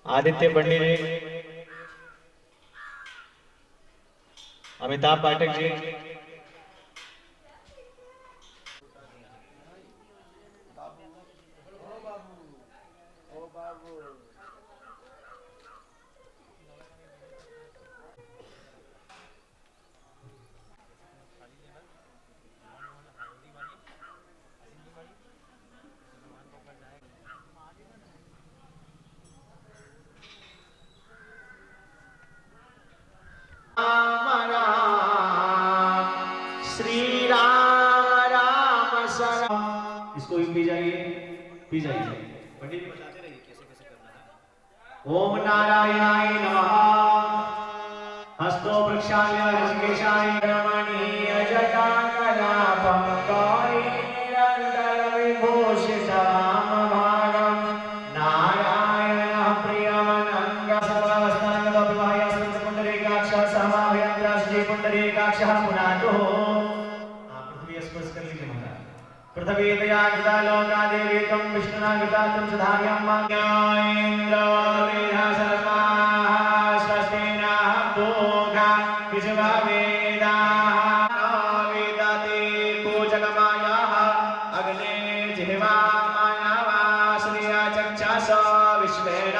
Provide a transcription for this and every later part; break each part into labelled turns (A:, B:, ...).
A: आदित्य पंडित जी, अमिताभ पाठक जी, इसको भी पी जाइए, पी जाइए। पंडित जी बताते रहिए कैसे कैसे करना है। ओम नारायणाय नमः। हस्तो प्रक्षाल्य ऋषिकेशाय रमणीय जटाकलापं गौरीनिरन्तरं विभूषितवामभागं नारायणः प्रियमनङ्गः सर्वावस्थानगतोऽभिवाह्यस्मिन् पुण्डरीकाक्षः समाभयन्द्राश्री पुण्डरीकाक्षः पुनातुः। पृथ्वी स्पर्श कर लीजिए महाराज। पृथ्वी तया गता लोका देवी त्वं विष्णुना गता त्वं सुधार्यं माज्ञायेन्द्र वेदा सर्वा स्वस्ति नः पूजा विश्ववेदाः वेदते पूजकमायाः अग्ने जिह्वा मानवा श्रिया चक्षुष विश्वेन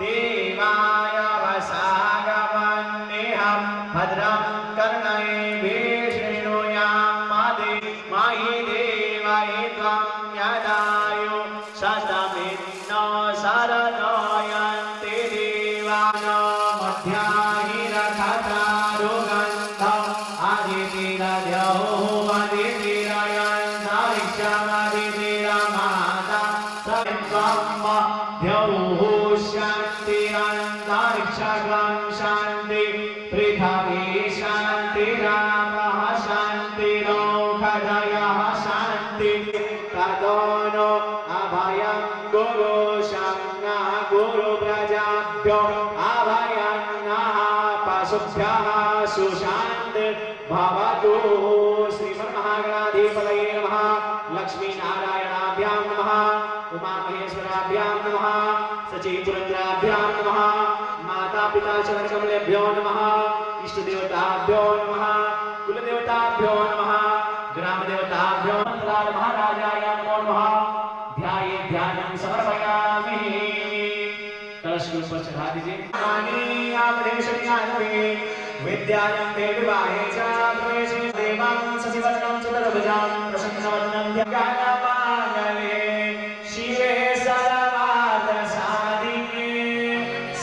A: देवाय वसागमन्नेहं भद्रं कर्णैभिः शृणुयाम माहि देवाय त्वं यदायु शतमिन्नो शरणयन्ति देवान् मध्याहिरखतारुगन्धम् आदितिरद्यौमदितिरयन्तरिक्षमदितिरमाता त्वं मध्यौः शान्तिरन्तरिक्षगं शान्ति पृथिवी शान्तिरापः शान्तिरोषधयः शान्ति ततो नो अभयं गुरु शम्नः गुरुप्रजाभ्यो अभयं नः पशुभ्यः सुशान्ति भवतु। श्रीमन्महागणाधिपतये नमः। लक्ष्मीनारायणाभ्यां नमः। उमामहेश्वराभ्यां नमः। सचिपुरन्द्राभ्यां नमः। माता पिता चरणकमलेभ्यो नमः। इष्टदेवताभ्यो नमः। कुलदेवताभ्यो नमः। ग्रामदेवताभ्यो नमः। महाराजाय नमो नमः। ध्याये ध्यानं समर्पयामि। कलश के ऊपर चढ़ा दीजिए। विद्यायं देवाये च प्रवेशे देवां सचिवन्नं चतुर्भुजां प्रसन्नवदनं ध्यायामागले शिवे सर्वार्थसाधिके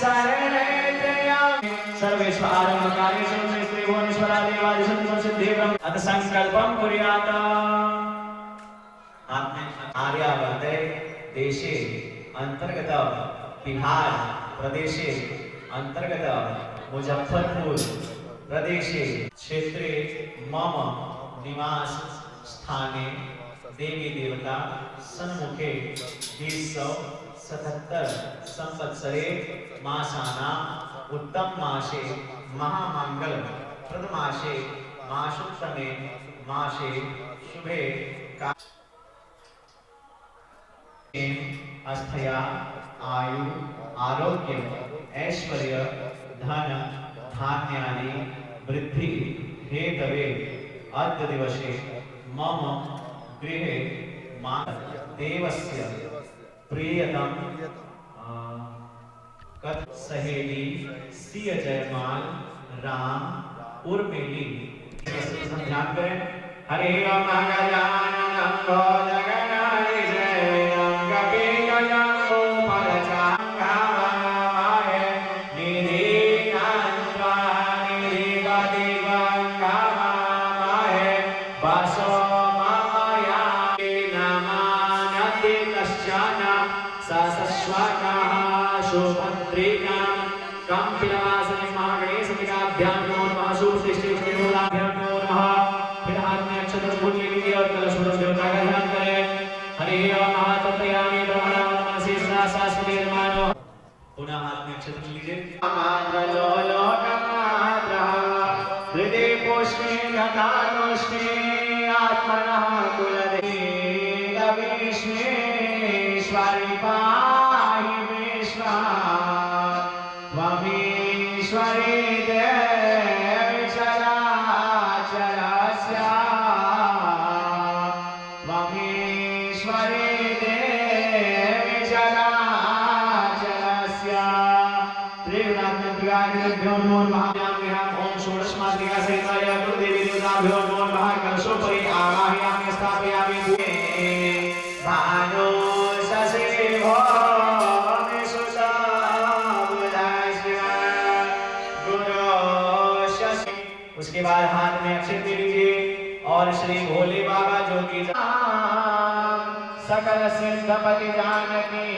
A: शरणे त्र्यम्बके सर्वेषु आरम्भकार्येषु श्रीभुवनेश्वरा देवादिषु सिद्धिं अथ संकल्पं कुर्यात्। आर्यावर्त देशे अंतर्गत बिहार प्रदेशे अंतर्गत मुजफ्फरपुर प्रदेशे क्षेत्रे मम निवास स्थाने देवी देवता सन्मुखे 277 संवत्सरे मासानां उत्तम मासे महामंगल प्रदमासे मासोत्तमे मासे शुभे अस्थया आयु आरोग्य ऐश्वर्य धन धान्यादि वृद्धि हेतवे अद्य दिवसे मम गृहे देवस्य प्रियतम सहेली सिय जयमाल राम उर्मिली। ध्यान करें। हरे राम गजाननं भोजगणाय जयं कपिकजं परचाङ्गाय निधिनान्त्वाः निधिपतिवं कामाय वसो ममया नमानति कश्चन सशश्वकः सुभद्रिकां कम्पिलवासिनीं महागणेशमिकाभ्यां नमो नमः। शुभदृष्टिभ्यां नमो नमः। फिर हाथ में अक्षत फूल ले लीजिए और कलश देवता का ध्यान करें। हरि ओम महातत्रयामि ब्रह्मणा मनसि सहस्रम पुनः हाथ में अक्षत लीजिए। हृदय पुष्णे घटानुष्णे आत्मनः कुलदेवीश्वरी पाहि विश्वा त्वमीश्वरी देवी चराचरस्य त्वमीश्वरी देवी चराचरस्य त्रिगुणात्मत्रिगाभ्यो नमो नमः। ओम षोडशमात्रिका सहिताय गुरुदेवी देवताभ्यो नमो नमः। कलशोपरि आवाहयामि स्थापयामि। भानो शशिभो उसके बाद हाथ में अक्षत दे लीजिए और श्री भोले बाबा जो की सकल सिद्धपति जानकी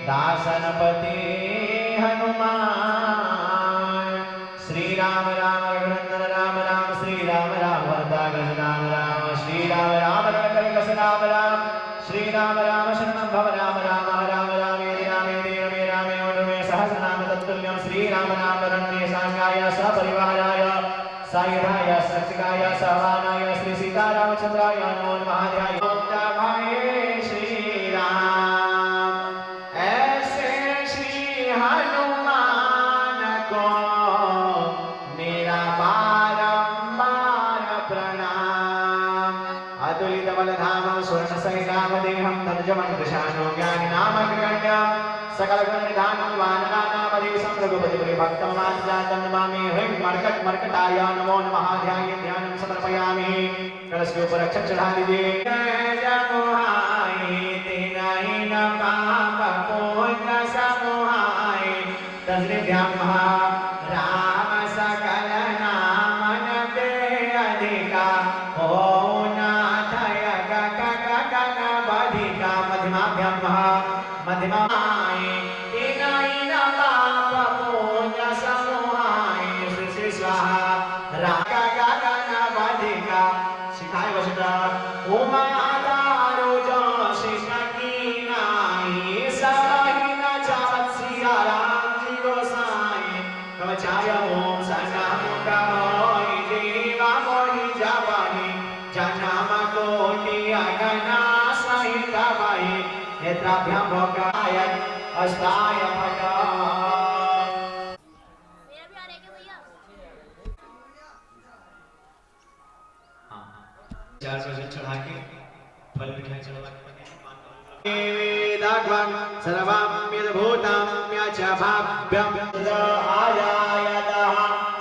A: दासनपति हनुमान श्री राम राम रघुनंदन राम राम श्री राम राम वरदागज राम राम श्री राम राम रघुकस राम राम श्री राम राम शरणं भव राम राम राम रामेति रामेति रमे रामे ओमे सहस्रनाम तत्तुल्यं श्री राम नाम रण्ये सांगाय सपरिवाराय सायुधाय सक्षिकाय सवानाय श्री सीतारामचंद्राय नमो नमः। ध्याय श्री राम ऐसे श्री हनुमान को मेरा बारंबार प्रणाम। अतुलित बलधामं स्वर्ण सहिताम देहं तनुजमन कृशानो ज्ञानि नामक गण्यं सकल गुण निधानं वानरानामधि संरघुपति भक्तं मानजातं नमामि। ह्रीं मर्कट मर्कटाय नमो नमः। ध्याये ध्यानं समर्पयामि। कलश के ऊपर अक्षत चढ़ा दीजिए। जमुहाई तिनहि न पाप पुण्य समुहाई तस्रीभ्यां महा राम सकल नामन ते अधिका ओ नाथय गग गग बधिका मध्यमाभ्यां महा मध्यमाय तिनहि न पाप पुण्य समुहाय श्री श्री स्वाहा राग गग बधिका शिखाय वशता उमा दारो जो शिष्ण की नाई सही न चावत सिया राम जी गोसाई कवचाय ओम सनाम कहोई जीवा मोहि जवानी जन्म कोटि अगना सहित भाई नेत्राभ्यां भोगाय अस्ताय फटा। चार सौ चढ़ा के फल मिठाई चढ़वा के वेदाग्वं सर्वं यद्भूतं यच भाव्यं आयायतः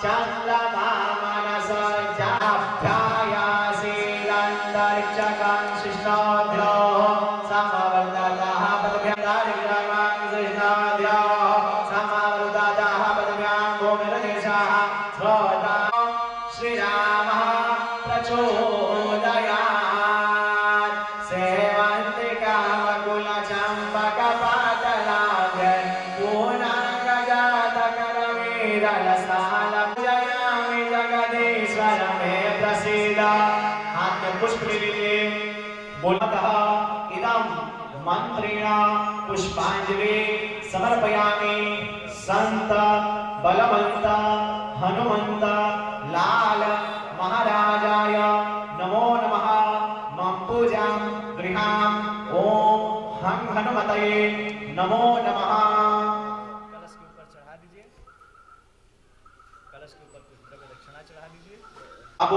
A: चन्द्रमा मनसा जाभ्यायासीदन्तरिक्षकं शिष्णोऽध्योः समवर्ततः पदभ्यां शिष्णोऽध्योः समवर्ततः पदभ्यां भूमिर्देशः श्रोता श्रीरामः प्रचोदयात् सेवन्ति कामकुलचम्पकपाटलाभ्य पूर्णाङ्गजातकरवीरलसालं जयामि जगदीश्वर मे प्रसीद। हाथ में पुष्प ले लीजिए। बोलतः इदं मंत्रेण पुष्पांजलि समर्पयामि। संत बलवंत हनुमंत लाल महाराजाय नमो नमः। मम पूजां गृहां ओम हं हनुमतये नमो नमः। कलश के ऊपर चढ़ा दीजिए। कलश के ऊपर दक्षिणा चढ़ा दीजिए। अब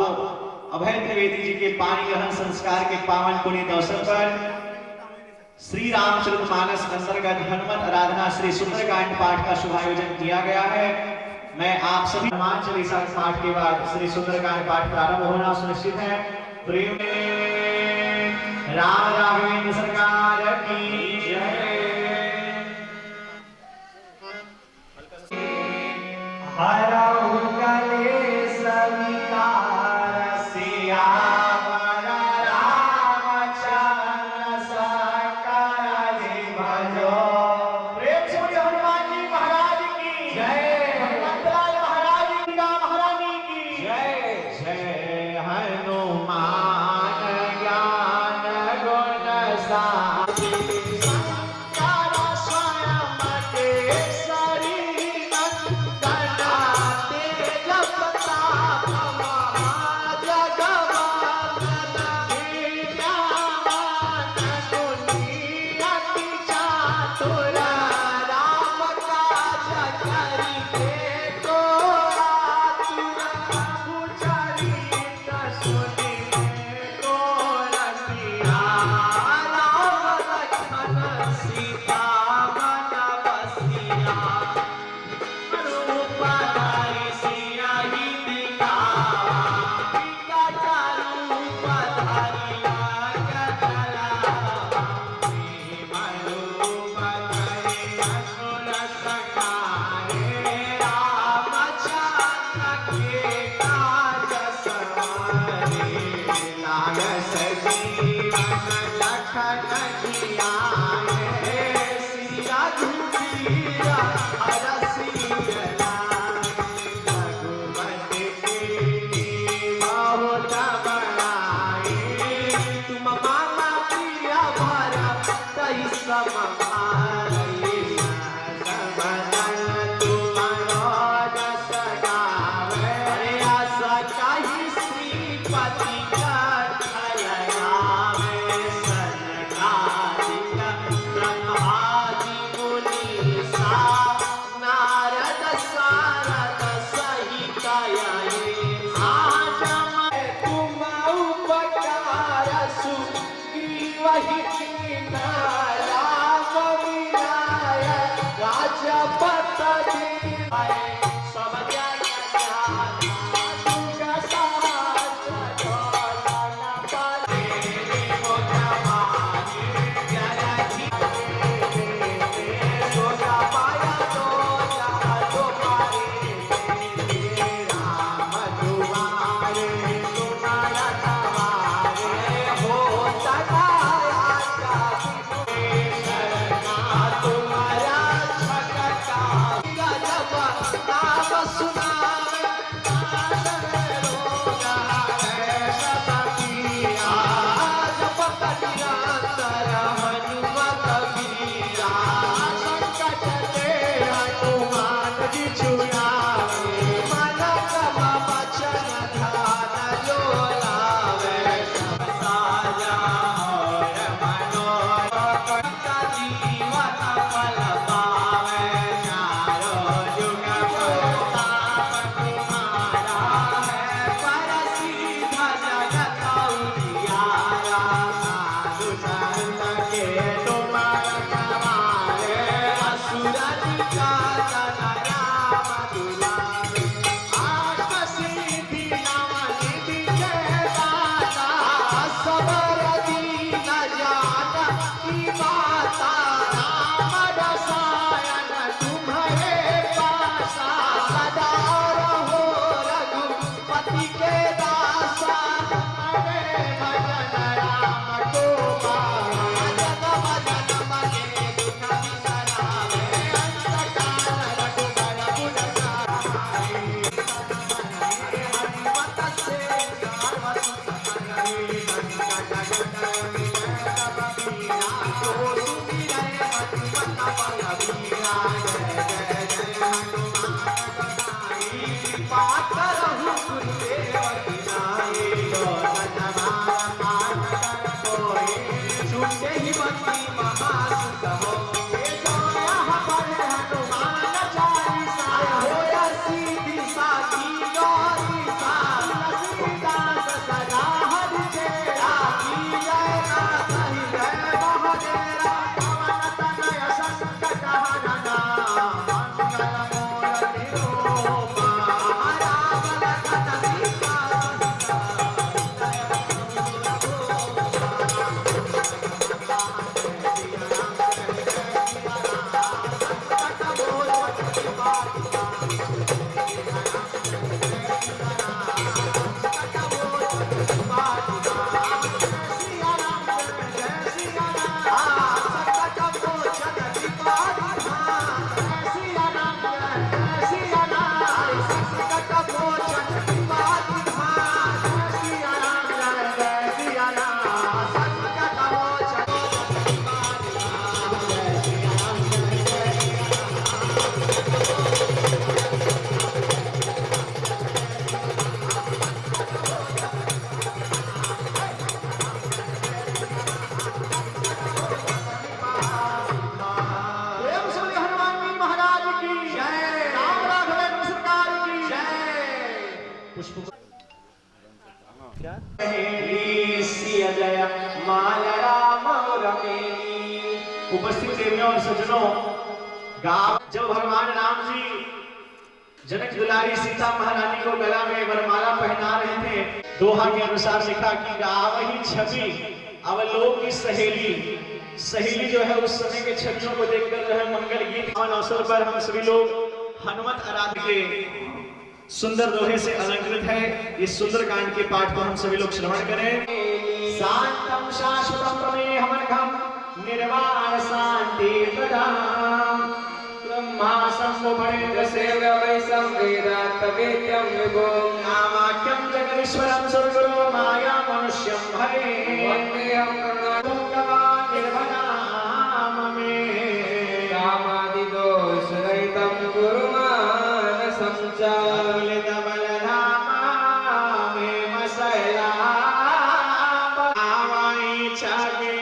A: अभय त्रिवेदी जी के पानी ग्रहण संस्कार के पावन पुनीत अवसर पर श्री रामचरितमानस अंतर्गत हनुमत आराधना श्री सुंदरकांड पाठ का शुभ आयोजन किया गया है। मैं आप सभी हनुमान चालीसा पाठ के बाद श्री सुंदरकांड पाठ प्रारंभ होना सुनिश्चित है। प्रेम राम राघवेंद्र सरकार की जय। हरहु कलेश विकार सियावर रामचंद्र सकल भजो। प्रेम से बोलिए हनुमान जी महाराज की जय। हनुमंतलाल महाराज की महारानी की जय। जय हनुमान ज्ञान गुण सा उपस्थित देवियों और सज्जनों, गाँव जब भगवान राम जी जनक दुलारी सीता महारानी को गला में वरमाला पहना रहे थे, दोहा के अनुसार लिखा कि गाँव ही छवि अवलोक की सहेली जो है उस समय के छवियों को देखकर जो है मंगल गीत अवसर पर हम सभी लोग हनुमत आराध्य के सुंदर दोहे से अलंकृत है। इस सुंदर कांड के पाठ को हम सभी लोग श्रवण करें। शांतम शाश्वतम प्रमेयमनघम निर्वाण शांति प्रदाम ब्रह्मा संभुवनेन्द्र सेव्य वै संवेदा तवेत्यं विभो नामाख्यं जगदीश्वरं सुरगुरो माया मनुष्यं हरे वन्देऽहं करुणाकरं निर्भयाम मे कामादिदोषरहितं गुरुमानसं च बलधामा मे मसला आवाई चागे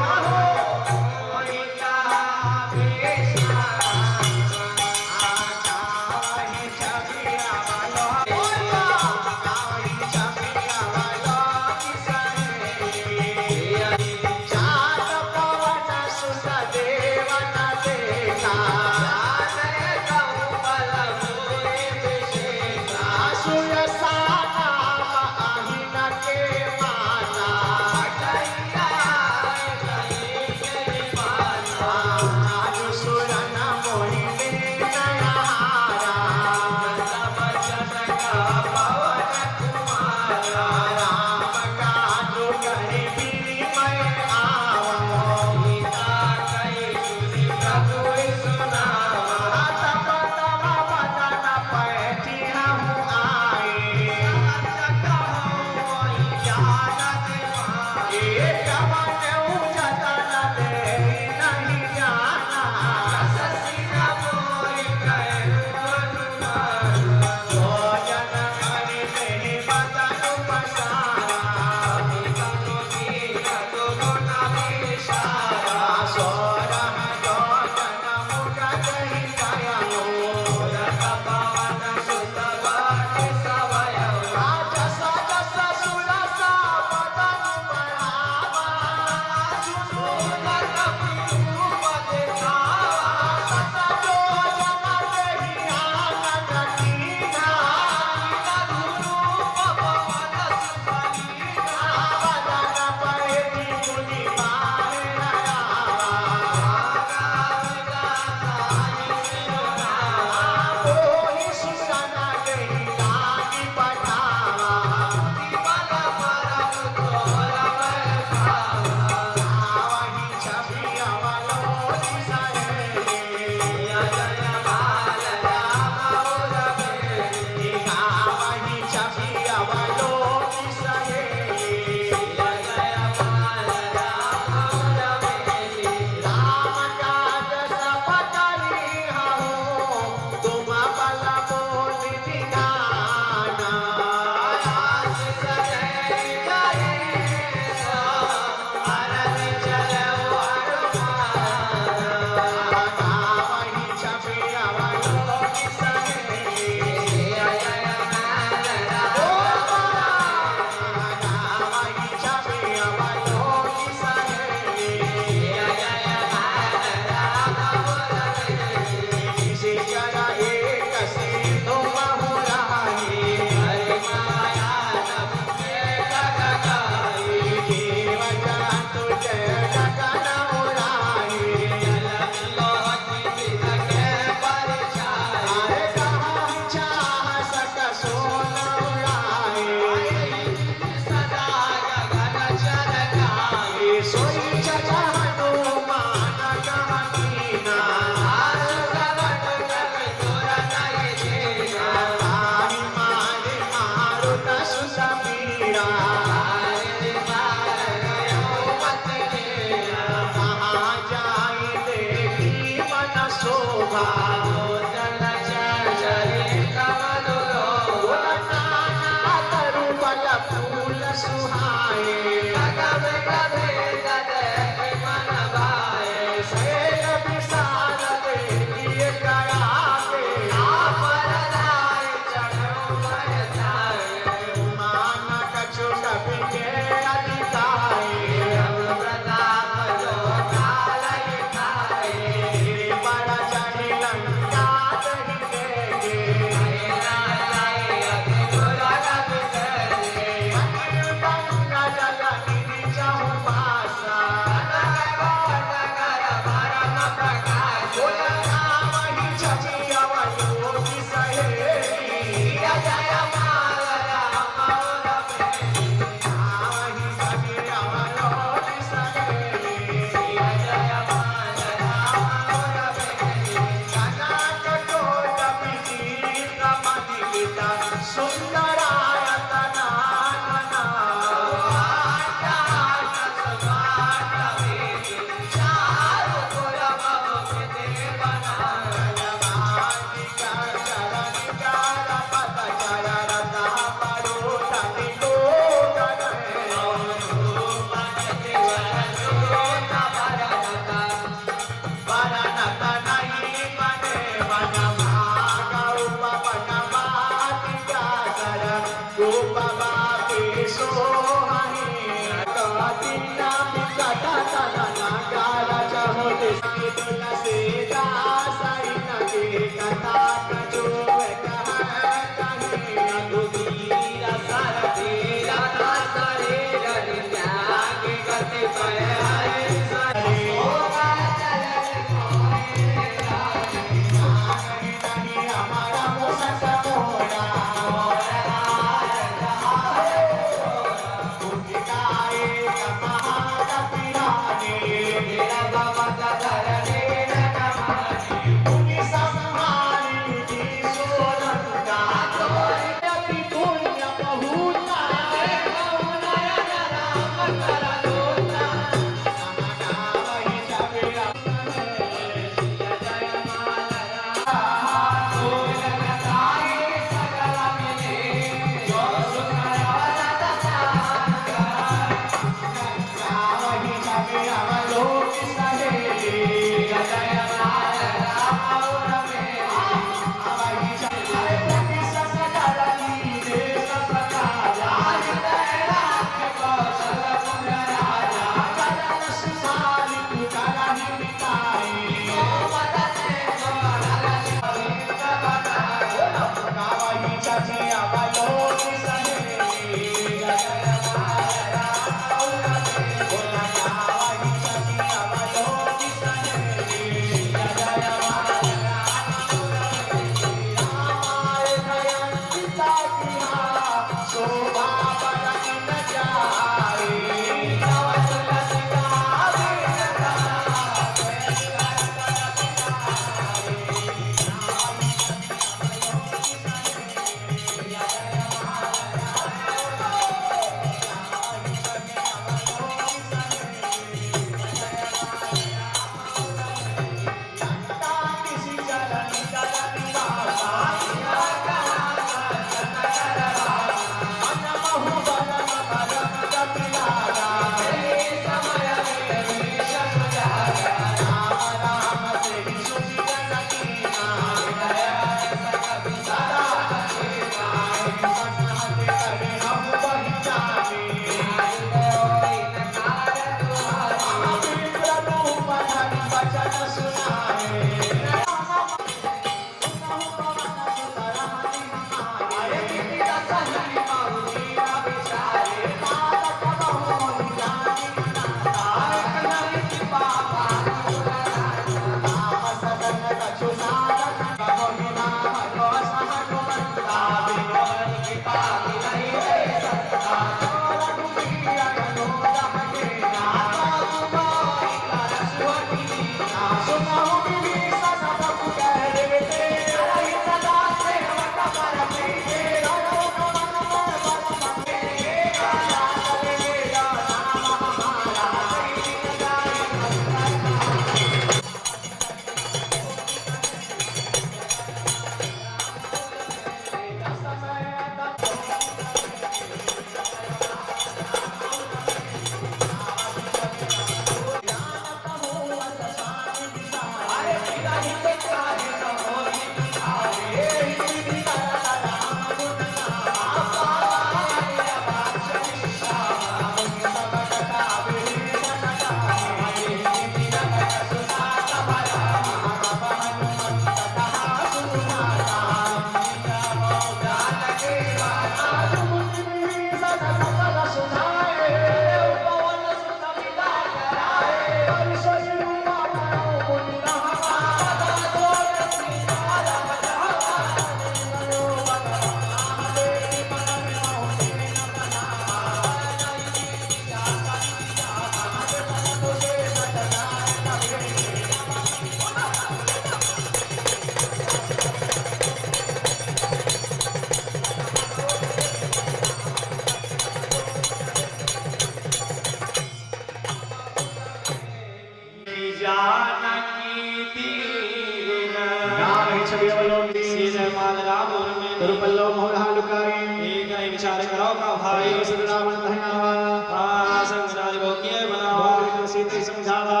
B: जानकी तीर
A: राम छवि अवलोकी
B: सीधे मान राम में
A: तुरपल्लो मोहरा लुकाई
B: एक ही विचार करो का भाई
A: सुर रावण धयावा
B: संसार को किए बनाओ
A: भोग सीते समझावा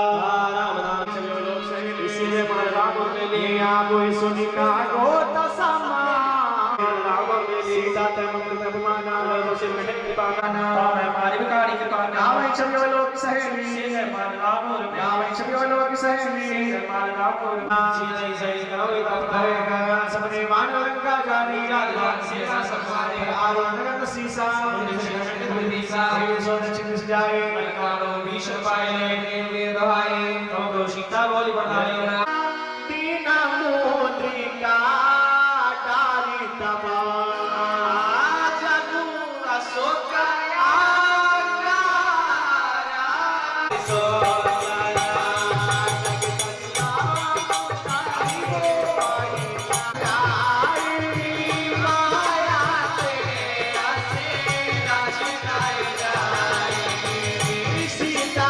B: राम नाम छवि अवलोक से
A: इसीलिए मान राम में लिए आप सुनी का गोत समा राम में सीता ते मंगल प्रभुमाना लो सिर में कृपा गाना
B: मैं मारी बिकारी कृपा
A: राम छवि अवलोक सहेली
B: सीधे मान राम में
A: राम छवि अवलोक सहेली
B: सीधे मान राम में सीधे सही करो तब
A: हरे का सबने मान लंका जानी
B: भगवान से संवादे
A: आरोन सीसा
B: दिशा
A: सोन चिन्ह सजाए
B: कालो भीषण पाए वे दवाए तो सीता बोली बढ़ाए
A: दीना मुद्रिका डाली तबा जगु अशोक आकारा सीता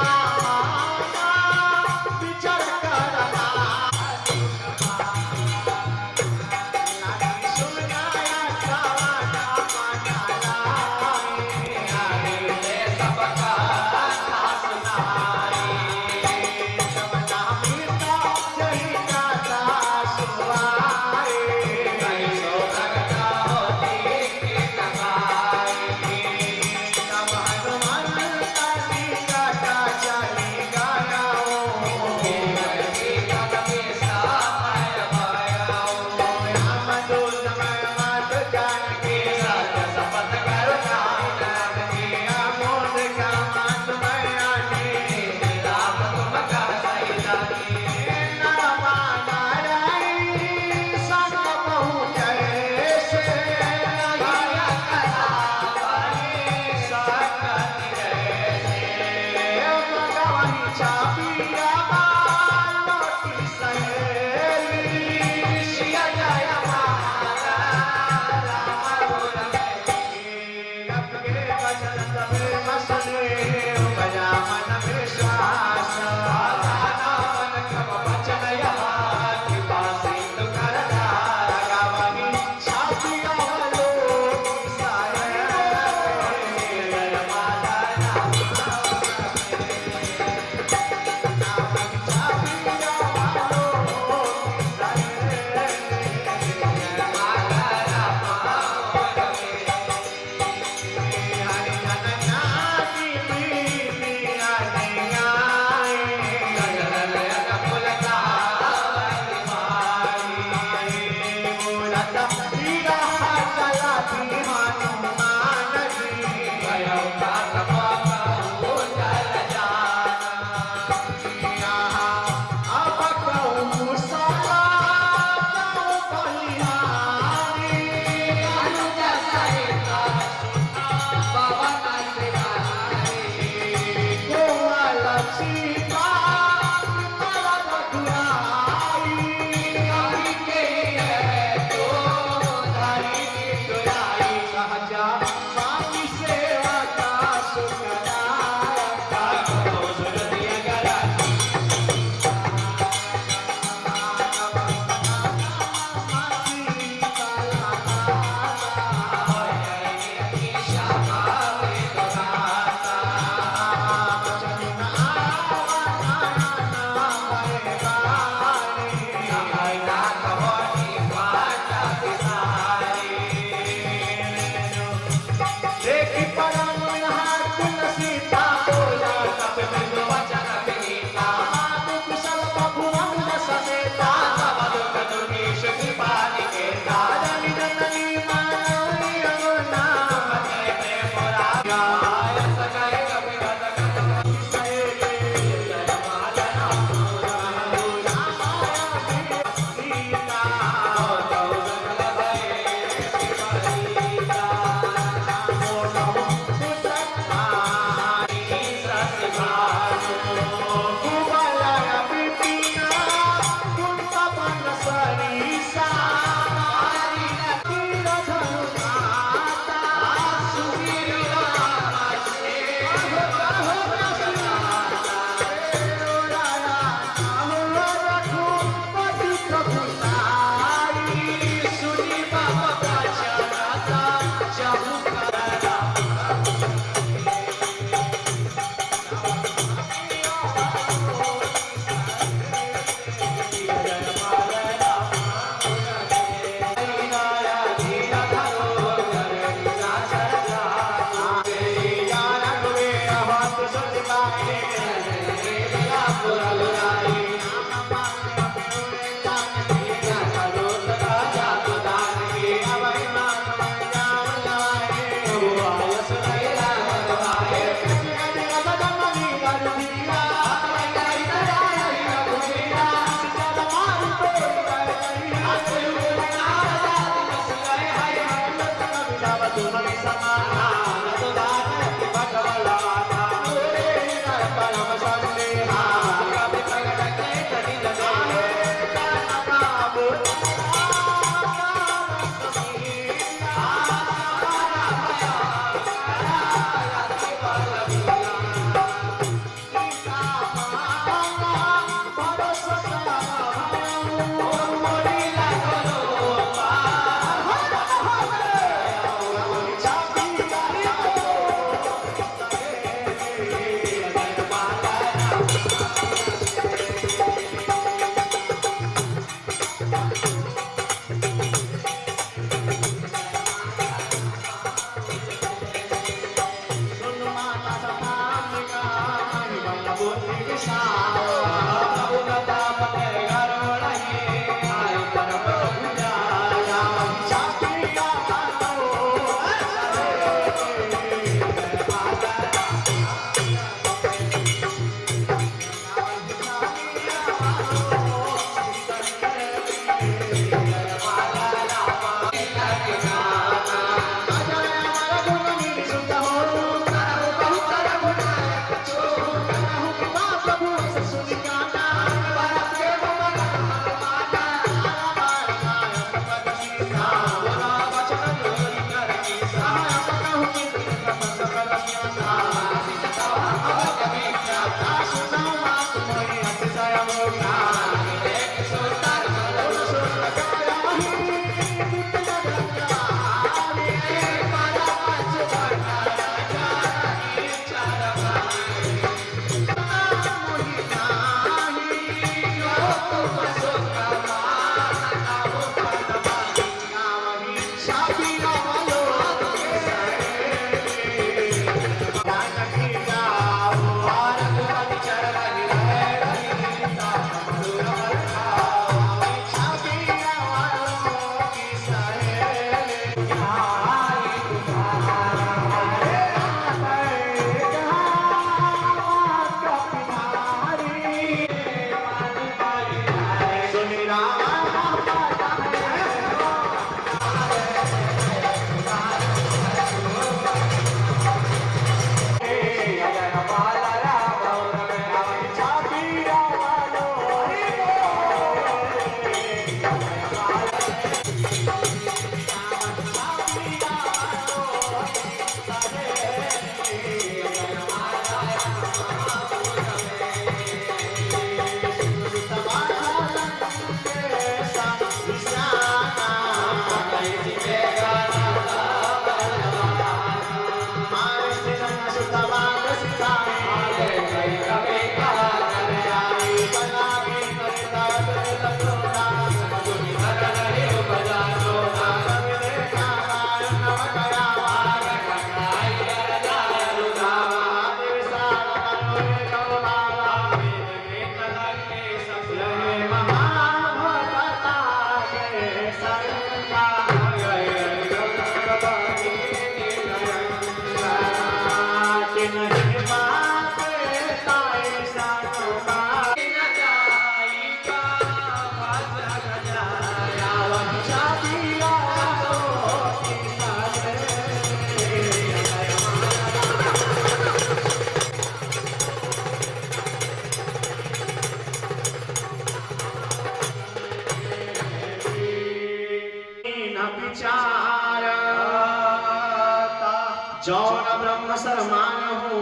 A: जौन ब्रह्म समान हो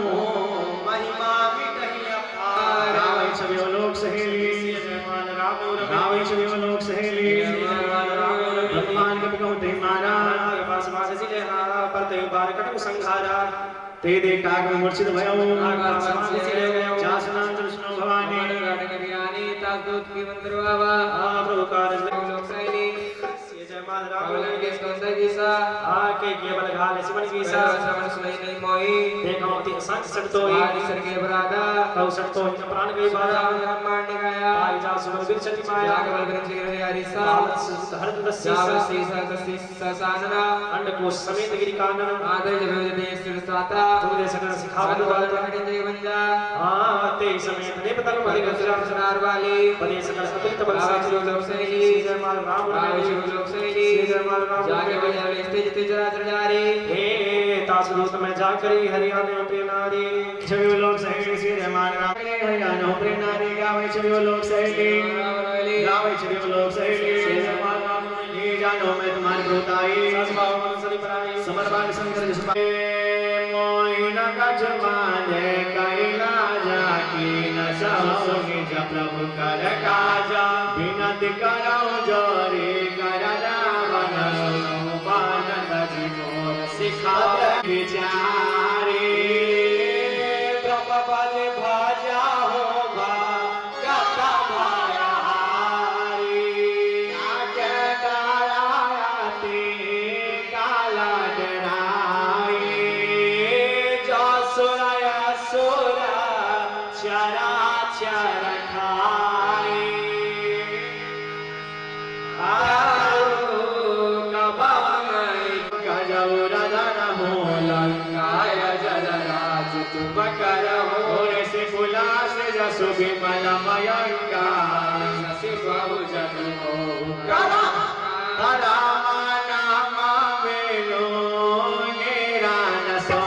A: महिमा मिटहि अपार रावै छवि लोक सहेली रावै छवि लोक सहेली भगवान कपि कहु ते मारा पास पास सिले हारा परते बार कटु संघारा ते दे काग मूर्छित भयो आकाश पास सिले गयो जासनां कृष्ण भवानी गाटक बिरानी तादूत की मंत्र बाबा प्रभु कारज लोक सहेली जय मां राम के स्कंद
B: गीसा
A: आके केवल घाल सिमन गीसा
B: समन सुई नहीं मोई
A: देखो ती संग सटतोई
B: आदि सर्गे बरादा
A: कौ सटतो इन प्राण गई बारा
B: ब्रह्मांड गया
A: आई जा सुमन बिरचति माया
B: जागवल ग्रंथि ग्रह हरिसा
A: हर दस्सी
B: जावल सीसा दस्सी ससानना
A: अंड को समेत गिरी कानन
B: आदर जब देश सिरसाता
A: तुम सकल सिखावन वाला
B: प्रकट जय बंजा
A: ते समेत ने पतन
B: बलि गुजराम सनार वाली
A: पदे सकल अतिरिक्त बल
B: रावण लोक शैली
A: जयमाल राम
B: रावण लोक शैली
A: जयमाल राम
B: जाके बजावे स्तेज ते चराचर जारी
A: हे तासदूत में जाकरी हरियाणा प्रेनारी छवि लोक सहेली श्री जयमाल राम हरियाणा प्रेनारी गावे छवि लोक सहेली गावे छवि लोक सहेली श्री जयमाल राम ये जानो मैं तुम्हारी प्रभुताई ससभाव मन सरी पराई समर्पण शंकर जसपा मोहिना का जमाने कैला जाकी न सहोगे जब प्रभु कर काजा बिनती करो जोरी कर रावण पानंद जीवो सिखा विचारे प्रभुपद भाजा होगा गता भाया हारी आके डरायाते काला डराए जो सुराया सुरा चरा चरा खाए सुबिमला मयंका ससी बाबू जन हो करा करा नाम मेलो मेरा नसो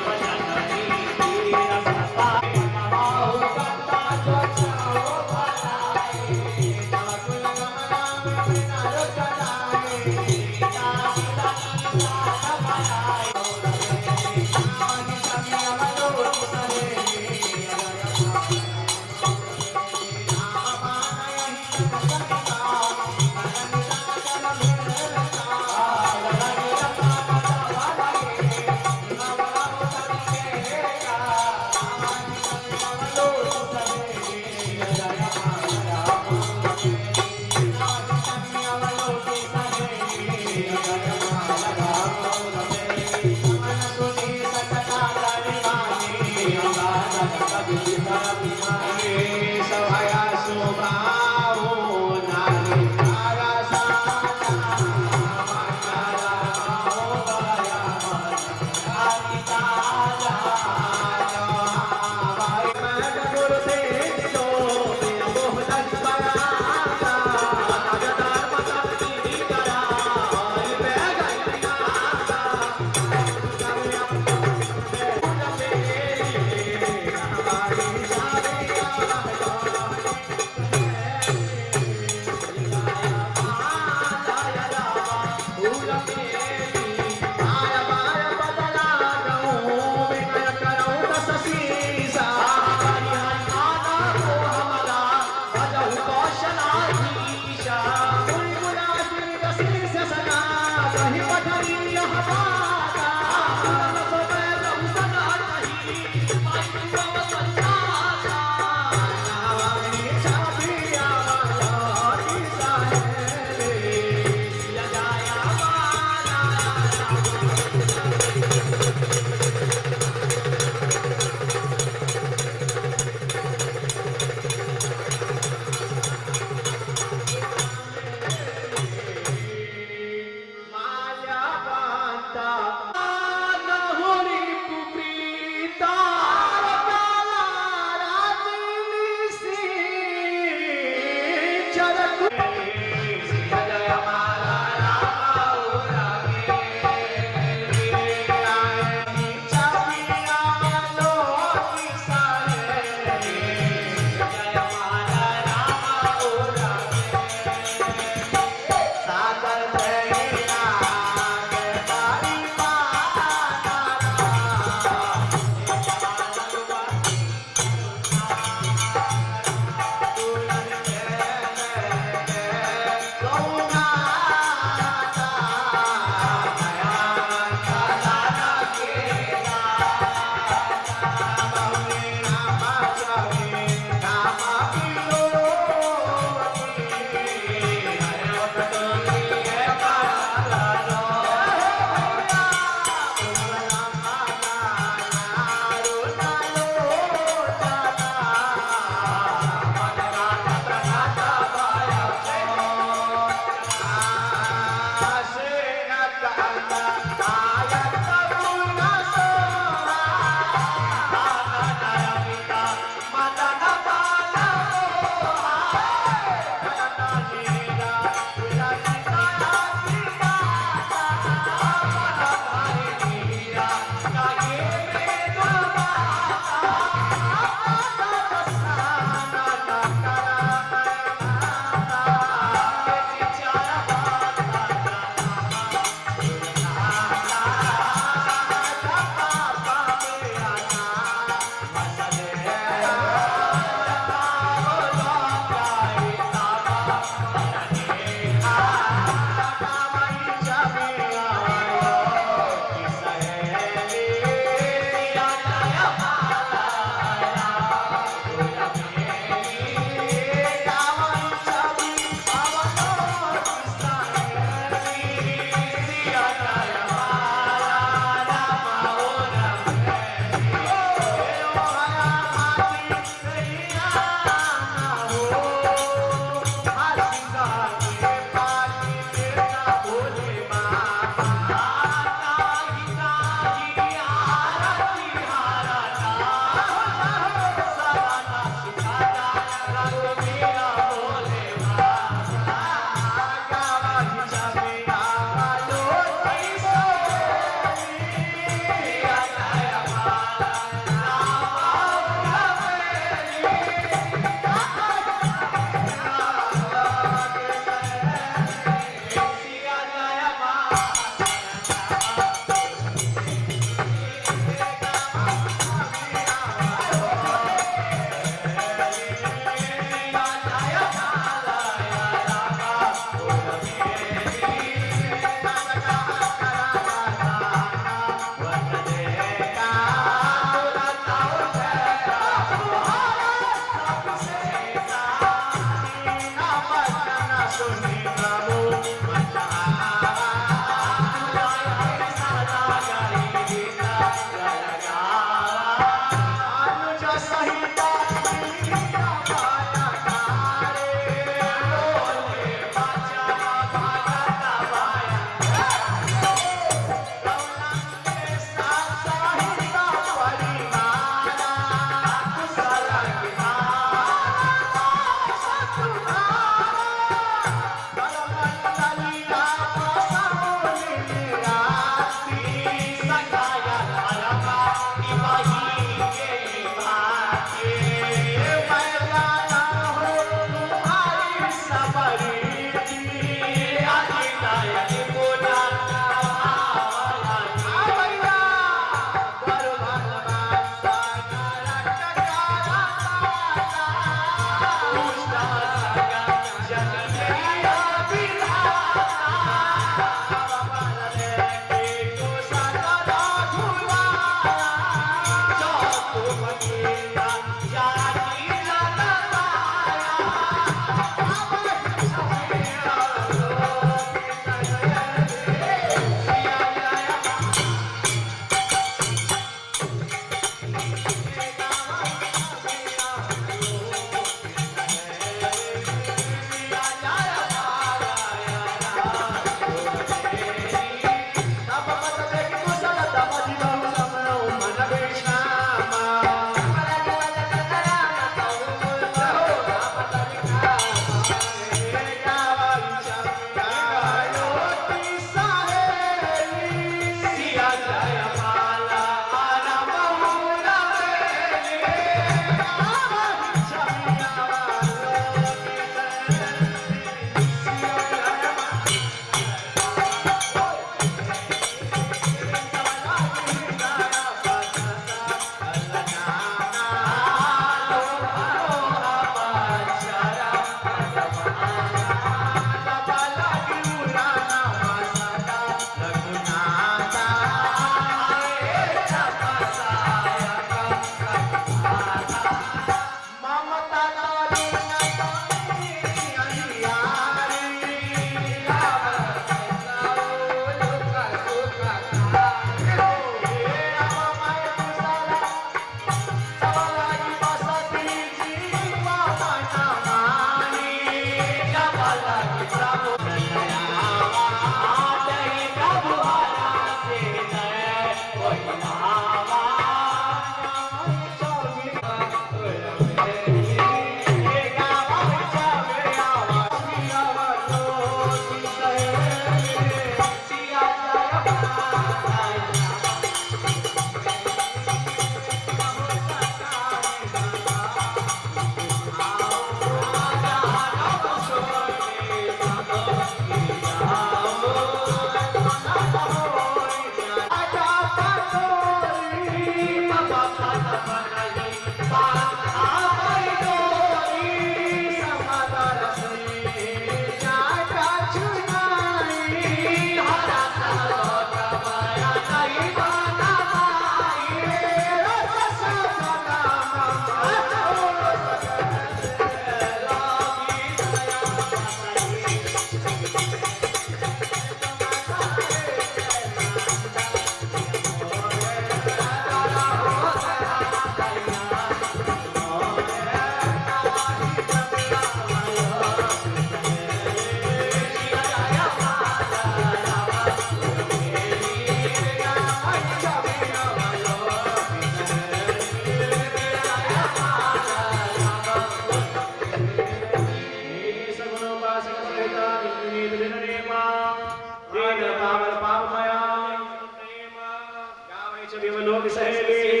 A: लोक सहेली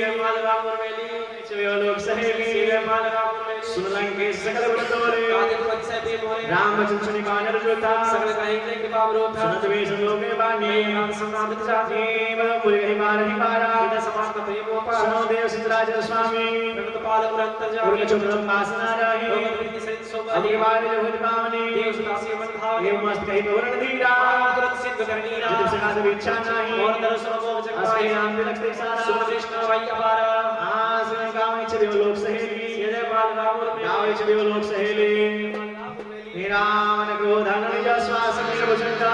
A: लोक सहेली सुनलंके सकल वृतोरे रामचंद्र कानर जोता सुनत वे लोके बानी मुरगहि मारहि पारा सुनो देव सिद्धराज स्वामी उर्गचुंडमासना रहि अधिवार जोहित पावनी एव मस्त कहि तोरण धीरा जित सकाद विच्छा नाही अस्मे नाम लक्ष्मी सारा सुकृष्ण वै अपारा आसन गावे छ देव लोक सहेली गावे छ देव लोक सहेली निरामन क्रोधन निज श्वास में भुजंगा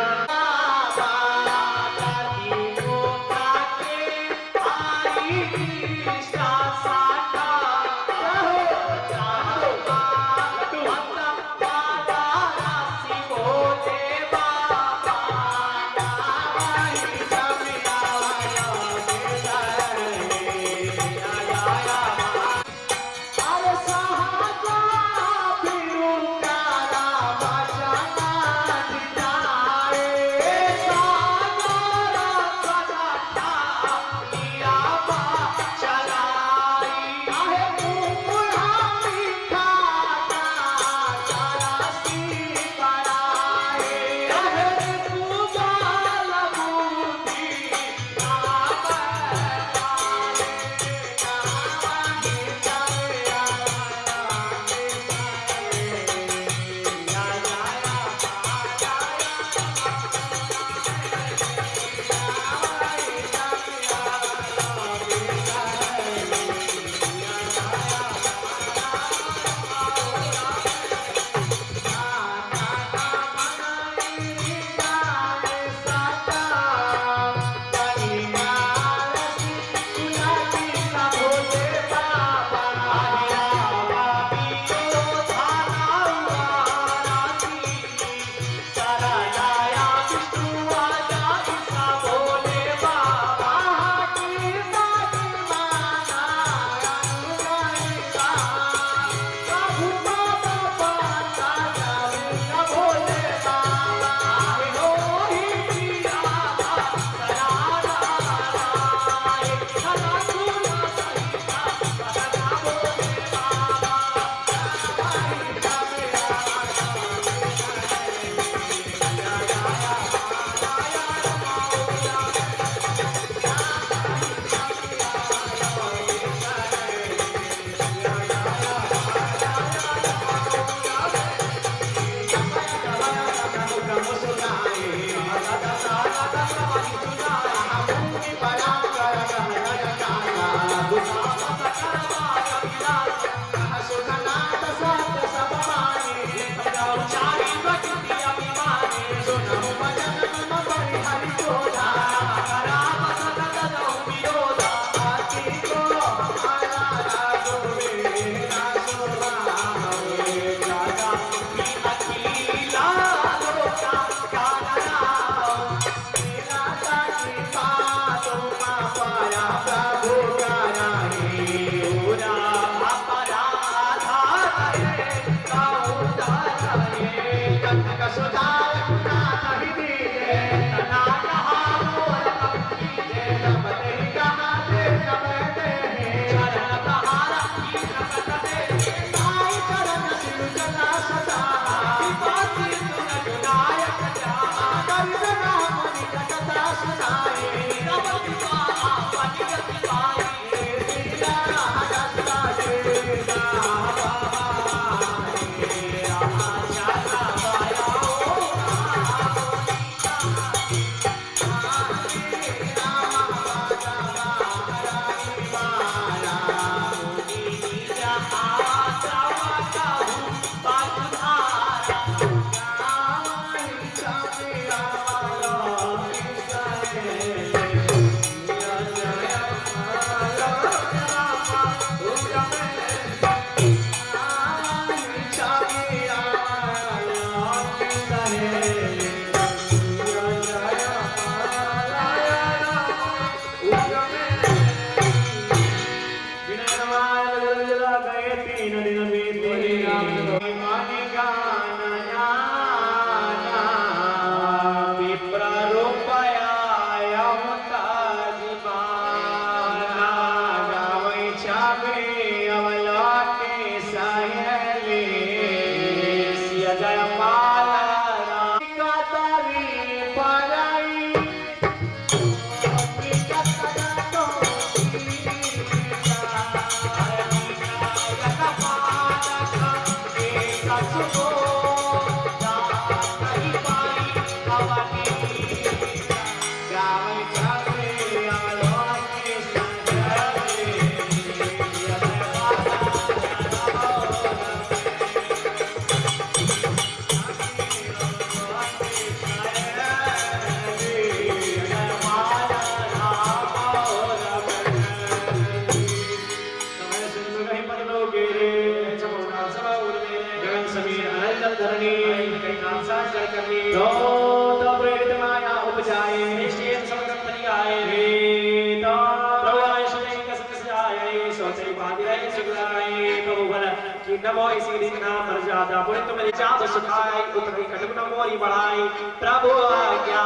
B: नमो इसी दिन ना मर्यादा बोले तो मेरी जाब सुखाई उतरी कदम न मोरी बढ़ाई प्रभु आज्ञा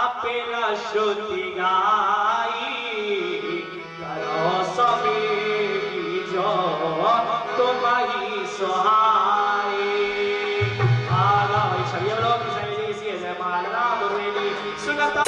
B: आपे न श्रुति गाई करो सभी जो तुम ही सहाय आगा भाई छवि लोग किसी इसी है मालना दुर्वेदी सुनता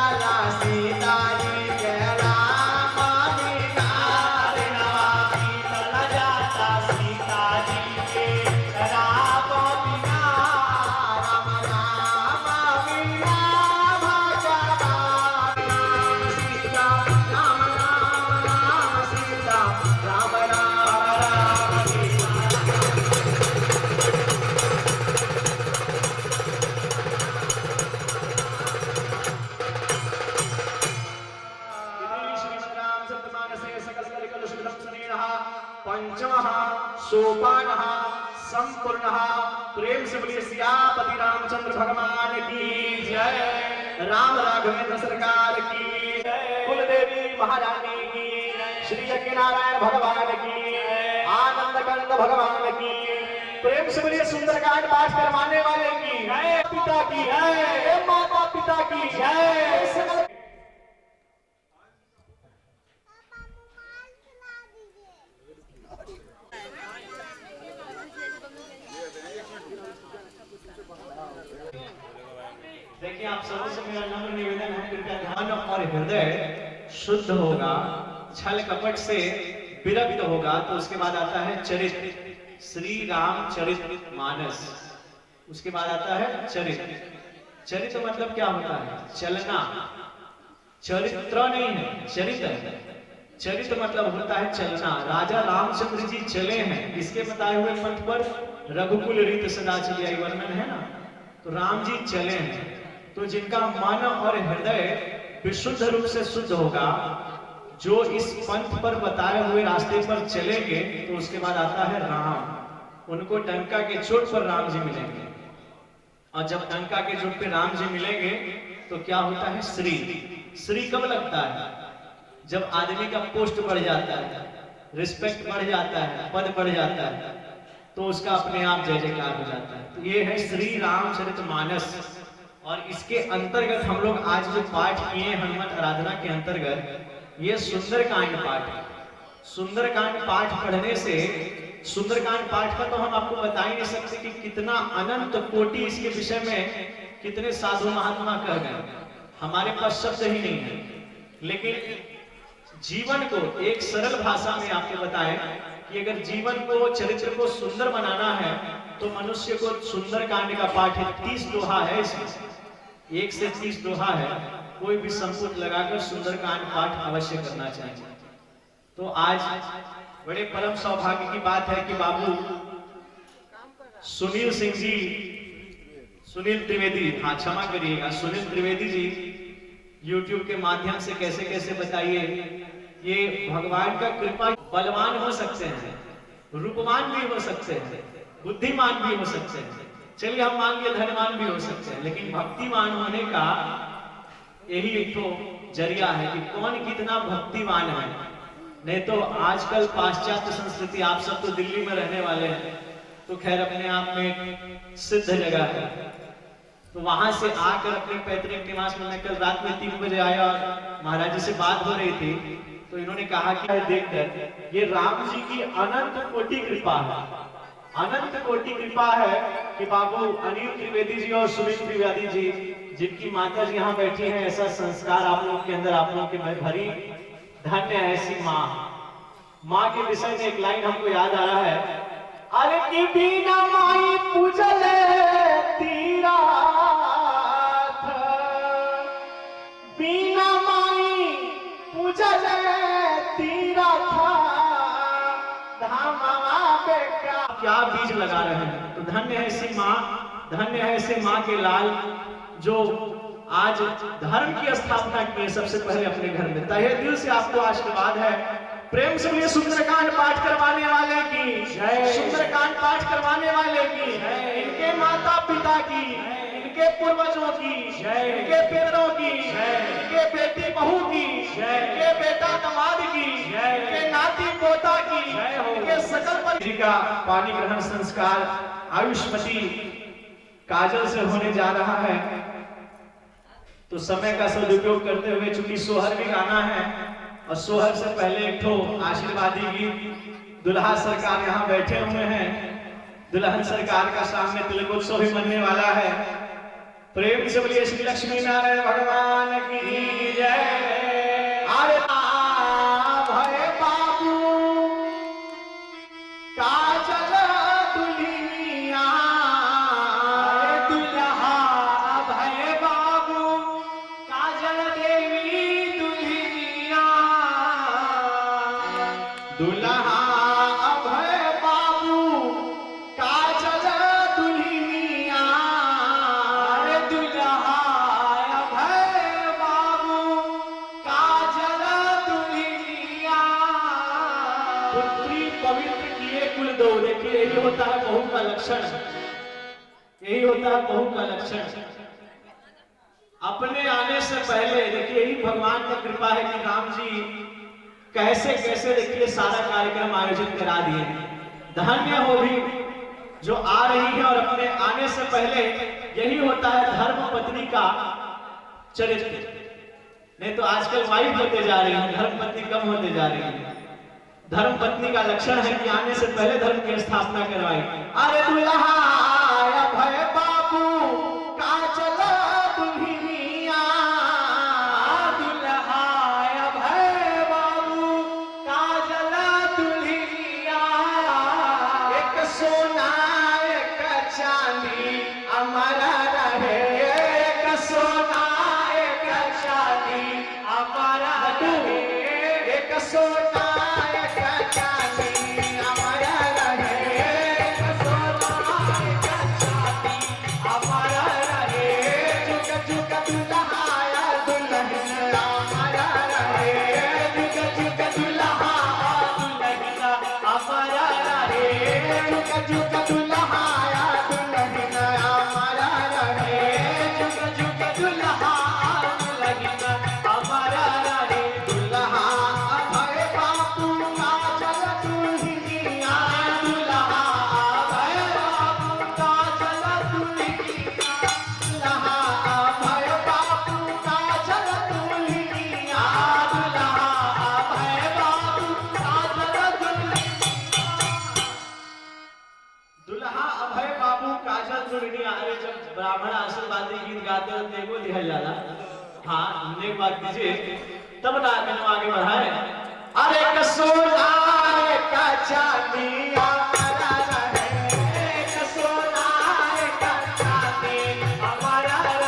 C: la
B: प्रेम से बोलिए सियापति रामचंद्र भगवान की जय, राम राघवेंद्र सरकार की जय, कुलदेवी महारानी की, श्री यज्ञ नारायण भगवान की, आनंद कंद भगवान की, प्रेम से बोलिए सुंदरकांड पाठ करवाने वाले की जय, पिता की जय, माता पिता की जय।
A: देखिए आप सभी से मेरा नम्र निवेदन है, कृपया ध्यान और हृदय शुद्ध होगा, छल कपट से विरक्त होगा, तो उसके बाद आता है चरित्र, श्री रामचरित मानस। उसके बाद आता है चरित्र। चरित्र मतलब क्या होता है? चलना। चरित्र नहीं है, चरित्र। चरित्र मतलब होता है चलना। राजा रामचंद्र जी चले हैं, इसके बताए हुए पथ पर रघुकुल रीत सदा चलिए वर्णन है ना। तो राम जी चले हैं, तो जिनका मन और हृदय विशुद्ध रूप से शुद्ध होगा, जो इस पंथ पर बताए हुए रास्ते पर चलेंगे, तो उसके बाद आता है राम। उनको डंका के चोट पर राम जी मिलेंगे, और जब डंका के चोट पे राम जी मिलेंगे तो क्या होता है? श्री। श्री कब लगता है? जब आदमी का पोस्ट बढ़ जाता है, रिस्पेक्ट बढ़ जाता है, पद बढ़ जाता है, तो उसका अपने आप जय जयकार हो जाता है। तो ये है श्री रामचरितमानस। और इसके अंतर्गत हम लोग आज जो पाठ किए हनुमत आराधना के अंतर्गत, ये सुंदरकांड पाठ है। सुंदरकांड पाठ पढ़ने से, सुंदरकांड पाठ का तो हम आपको बता ही नहीं सकते कि कितना अनंत कोटि इसके विषय में कितने साधु महात्मा कह गए, हमारे पास शब्द ही नहीं है। लेकिन जीवन को एक सरल भाषा में आपको बताएं कि अगर जीवन को, चरित्र को सुंदर बनाना है, तो मनुष्य को सुंदरकांड का पाठ 30 दोहा है, इसमें 1 से 30 दोहा है। कोई भी संपुट लगाकर सुंदरकांड पाठ अवश्य करना चाहिए। तो आज बड़े परम सौभाग्य की बात है कि बाबू सुनील सिंह जी, सुनील त्रिवेदी, हाँ क्षमा करिएगा, सुनील त्रिवेदी जी YouTube के माध्यम से कैसे कैसे बताइए, ये भगवान का कृपा, बलवान हो सकते हैं, रूपवान भी हो सकते हैं, बुद्धिमान भी हो सकते हैं, चलिए हम मान लिया धनवान भी हो सकते हैं, लेकिन भक्तिमान होने का यही एक तो जरिया है कि कौन कितना भक्तिमान है। नहीं तो आजकल पाश्चात्य संस्कृति, आप सब तो दिल्ली में रहने वाले हैं, तो खैर अपने आप में सिद्ध जगह है, तो वहां से आकर अपने पैतृक निवास में, मैं कल रात में 3 बजे आया और महाराज जी से बात हो रही थी, तो इन्होंने कहा कि देखकर ये राम जी की अनंत कोटि कृपा है, अनंत कोटि कृपा है कि बाबू अनिल त्रिवेदी जी और सुनील त्रिवेदी जी, जिनकी माता जी यहाँ बैठी हैं, ऐसा संस्कार आप लोगों के अंदर, आप लोगों के भरी, धन्य ऐसी माँ। माँ के विषय में एक लाइन हमको याद आ रहा है, अरे की बिना माई पूजल तीरा, बिना माई पूजल तीरा था, धामा बेका। क्या बीज लगा रहे हैं। तो धन्य है ऐसी माँ, धन्य है ऐसे माँ के लाल, जो आज धर्म की स्थापना की है सबसे पहले अपने घर में। तहे दिल से आपको आशीर्वाद है। प्रेम से बोलिए सुंदरकांड पाठ करवाने वाले की जय, सुंदरकांड पाठ करवाने वाले की जय, इनके माता पिता की, इनके पूर्वजों की जय, इनके पितरों की जय, इनके बेटी बहू की जय, इनके बेटा दामाद की जय, इनके नाती पोता की जय, इनके सकल जी का पानी ग्रहण संस्कार आयुष्मती काजल से होने जा रहा है। तो समय का सदुपयोग करते हुए चूंकि सोहर भी गाना है, और सोहर से पहले एक ठो आशीर्वादी गीत, दुल्हा सरकार यहाँ बैठे हुए हैं, दुल्हन सरकार का सामने तिलकोत्सव भी मनने वाला है। प्रेम से बोलिए श्री लक्ष्मी नारायण भगवान की जय। अरे भय बाबू काजल दुल्हनिया, दुल्हा भय बाबू काजल देवी दुल्हनिया, दुल्हा अभय बाबू काजल दुल्हनिया, अरे दुल्हा अभय बाबू काजल दुल्हनिया। पुत्री पवित्र किए कुल दो। देखिए ये होता है बहू का लक्षण। यही होता है बहू का लक्षण। अपने आने से पहले देखिए यही भगवान की कृपा है कि राम जी कैसे कैसे देखिए सारा कार्यक्रम आयोजित करा दिए। धन्य हो भी जो आ रही है और अपने आने से पहले यही होता है धर्म पत्नी का चरित्र। नहीं तो आजकल वाइफ होते जा रही है, धर्म पत्नी कम होते जा रही है। धर्म पत्नी का लक्षण है कि आने से पहले धर्म की स्थापना करवाई। अरे दुल्हा आया भय बाबू का चला दुल्हनिया, दुल्हा आया भय बाबू का चला दुल्हनिया। एक सोना एक चांदी हमारा रहे, एक सोना एक चांदी हमारा रहे, एक सोना ब्राह्मण आशीर्वादी गीत गाते हो देखो लिखा जाला। हाँ हमने एक बात कीजिए तब ना आगे बढ़ाए। अरे सोना का चांदी